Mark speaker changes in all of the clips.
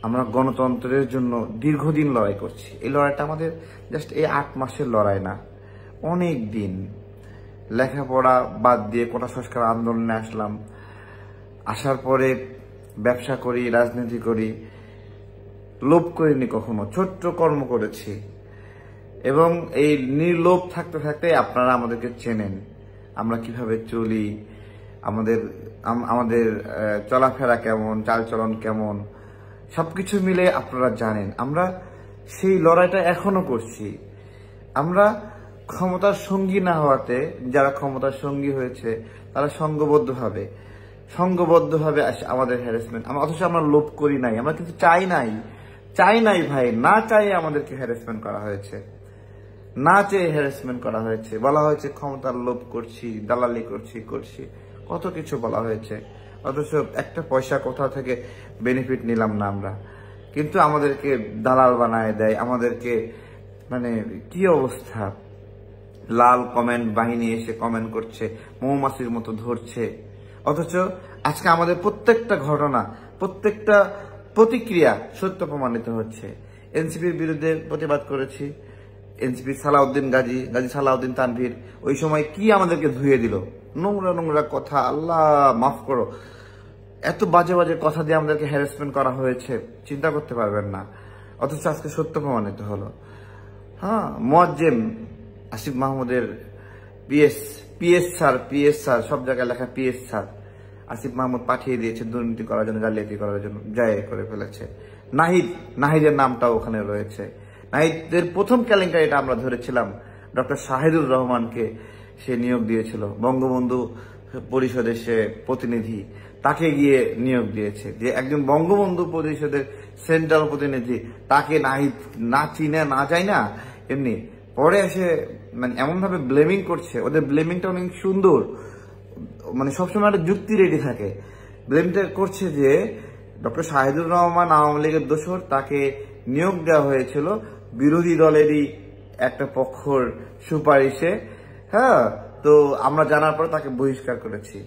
Speaker 1: আমরা গণতন্ত্রের জন্য দীর্ঘদিন লড়াই করছি। এই লড়াইটা আমাদের জাস্ট এই 8 মাসের লড়াই না, অনেক দিন। লেখাপড়া বাদ দিয়ে কোটা সংস্কার আন্দোলনে আসলাম, আসার পরে ব্যবসা করি, রাজনীতি করি, লোভ করিনি কখনো, ছোট্ট কর্ম করেছি। এবং এই নির্লোভ থাকতে থাকতে আপনারা আমাদেরকে চেনেন, আমরা কিভাবে চলি, আমাদের চলাফেরা কেমন, চালচলন কেমন, সবকিছু মিলে আপনারা জানেন। আমরা সেই লড়াইটা এখনো করছি। আমরা ক্ষমতার সঙ্গী না হওয়াতে, যারা ক্ষমতার সঙ্গী হয়েছে তারা সংঘবদ্ধভাবে আমাদের হ্যারাসমেন্ট, অথচ আমরা লোভ করি নাই, আমরা কিন্তু চাই নাই ভাই, না চাই আমাদেরকে হ্যারাসমেন্ট করা হয়েছে, না চেয়ে হ্যারাসমেন্ট করা হয়েছে। বলা হয়েছে ক্ষমতার লোভ করছি, দালালি করছি, কত কিছু বলা হয়েছে, অথচ একটা পয়সা কোথাও থেকে বেনিফিট নিলাম না আমরা। কিন্তু আমাদেরকে দালাল বানায় দেয়, আমাদেরকে মানে কি অবস্থা, লাল কমেন্ট বাহিনী এসে কমেন্ট করছে, মৌমাছির মতো ধরছে। অথচ আজকে আমাদের প্রত্যেকটা ঘটনা, প্রত্যেকটা প্রতিক্রিয়া সত্য প্রমাণিত হচ্ছে। এনসিপির বিরুদ্ধে প্রতিবাদ করেছি, এনসিপি গাজী সালাউদ্দিন তানভীর ওই সময় কি আমাদেরকে ধুয়ে দিল, নোংরা কথা, আল্লাহ মাফ করো, এত বাজে কথা দিয়ে আমাদেরকে হ্যারাসমেন্ট করা হয়েছে, চিন্তা করতে পারবেন না। অথচ আজকে সত্য প্রমাণিত হলো। হ্যাঁ, মুয়াজ্জেম আসিফ মাহমুদের পিএস স্যার, সব জায়গায় লেখা পিএস স্যার, আসিফ মাহমুদ পাঠিয়ে দিয়েছে দুর্নীতি করার জন্য, জালিয়াতি করার জন্য, করে ফেলেছে। নাহিদের নামটাও ওখানে রয়েছে। নাহিদের প্রথম কেলেঙ্কারিটা আমরা ধরেছিলাম, ডক্টর শাহিদুর রহমানকে সে নিয়োগ দিয়েছিল, বঙ্গবন্ধু পরিষদের সে প্রতিনিধি, তাকে গিয়ে নিয়োগ দিয়েছে। যে একজন বঙ্গবন্ধু পরিষদের সেন্ট্রাল প্রতিনিধি, তাকে নাহিদ না চিনে না যায় না, এমনি পরে এসে মানে এমন ভাবে ব্লেমিং করছে। ওদের ব্লেমিংটা অনেক সুন্দর, মানে সবসময় একটা যুক্তি রেডি থাকে। ব্লেমটা করছে যে ডক্টর শাহিদুর রহমান আওয়ামী লীগের দোসর, তাকে নিয়োগ দেওয়া হয়েছিল বিরোধী দলেরই একটা পক্ষর সুপারিশে। হ্যাঁ, তো আমরা জানার পর তাকে বহিষ্কার করেছি।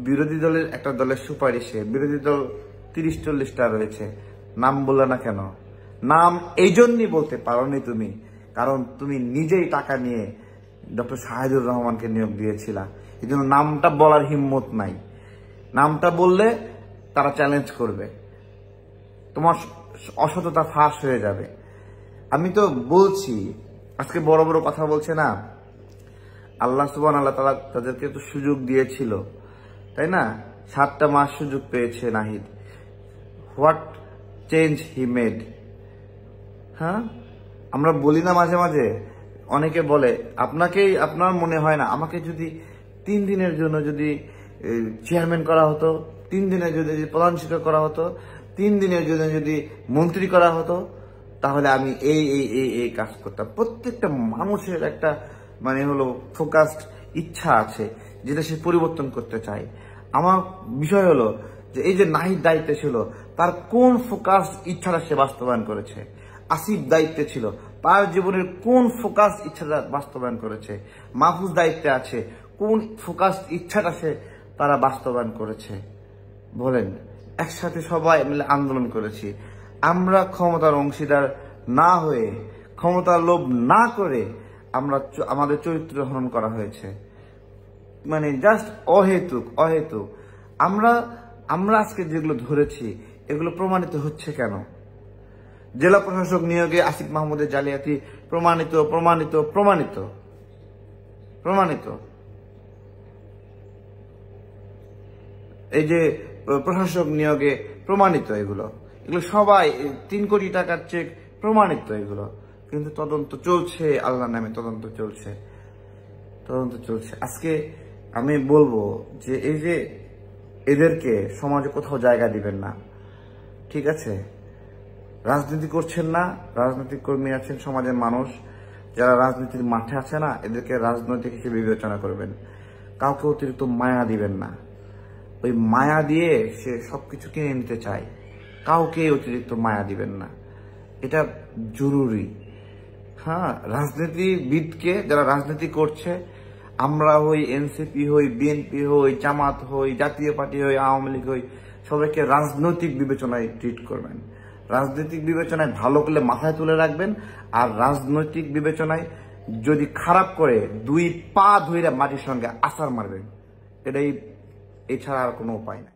Speaker 1: বিরোধী দলের একটা দলের সুপারিশে, বিরোধী দল 30-40টা রয়েছে, নাম বললে না কেন? নাম এই জন্যই বলতে পারোনি তুমি, কারণ তুমি নিজেই টাকা নিয়ে ডক্টর শাহিদুর রহমানকে নিয়োগ দিয়েছিলা। এই জন্য নামটা বলার হিম্মত নাই। নামটা বললে তারা চ্যালেঞ্জ করবে, তোমার অসততা ফাঁস হয়ে যাবে। আমি তো বলছি, আজকে বড় কথা বলছে না, আল্লাহ সুবহানাহু তাআলা তাদেরকে তো সুযোগ দিয়েছিল, তাই না? 7টা মাস সুযোগ পেয়েছে Nahid. What change he made? হ্যাঁ, আমরা বলি না মাঝে মাঝে, অনেকে বলে, আপনার মনে হয় না আমাকে যদি 3 দিনের জন্য যদি চেয়ারম্যান করা হতো, 3 দিনের জন্য যদি প্রধান শিক্ষক করা হতো, 3 দিনের জন্য যদি মন্ত্রী করা হতো, তাহলে আমি এই কাজ করতাম। প্রত্যেকটা মানুষের একটা মানে হলো ফোকাসড ইচ্ছা আছে, যেটা সে পরিবর্তন করতে চায়। আমার বিষয় হলো যে এই যে নাহিদ দায়িত্বে ছিল, তার কোন ফোকাস ইচ্ছাটা সে বাস্তবায়ন করেছে? আসিফ দায়িত্বে ছিল, তার জীবনের কোন ফোকাস ইচ্ছাটা বাস্তবায়ন করেছে? মাহফুজ দায়িত্বে আছে, কোন ফোকাস ইচ্ছাটা তারা বাস্তবায়ন করেছে? বলেন। একসাথে সবাই মিলে আন্দোলন করেছি। আমরা ক্ষমতার অংশীদার না হয়ে, ক্ষমতার লোভ না করে আমাদের চরিত্র হনন করা হয়েছে, মানে জাস্ট অহেতুক। আমরা আজকে যেগুলো ধরেছি, এগুলো প্রমাণিত হচ্ছে কেন? জেলা প্রশাসক নিয়োগে আসিফ মাহমুদের জালিয়াতি প্রমাণিত। এই যে প্রশাসক নিয়োগে প্রমাণিত, এগুলো সবাই 3 কোটি টাকার চেক প্রমাণিত, এগুলো কিন্তু তদন্ত চলছে, আল্লাহর নামে তদন্ত চলছে। আজকে আমি বলবো যে এই যে এদেরকে সমাজে কোথাও জায়গা দিবেন না, ঠিক আছে? রাজনীতি করছেন না, রাজনৈতিক কর্মী আছেন, সমাজের মানুষ যারা রাজনীতির মাঠে আছে না, এদেরকে রাজনৈতিক হিসেবে বিবেচনা করবেন। কাউকে অতিরিক্ত মায়া দিবেন না। ওই মায়া দিয়ে সে সবকিছু কিনে নিতে চায়, কাউকে অতিরিক্ত মায়া দিবেন না, এটা জরুরি। হ্যাঁ, রাজনীতিবিদকে, যারা রাজনীতি করছে, আমরা হই, এনসিপি হই, বিএনপি হই, জামাত হই, জাতীয় পার্টি হই, আওয়ামী লীগ হই, সবাইকে রাজনৈতিক বিবেচনায় ট্রিট করবেন। রাজনৈতিক বিবেচনায় ভালো করলে মাথায় তুলে রাখবেন, আর রাজনৈতিক বিবেচনায় যদি খারাপ করে 2 পা ধইরা মাটির সঙ্গে আছাড় মারবেন। এছাড়া আর কোনো উপায় নাই।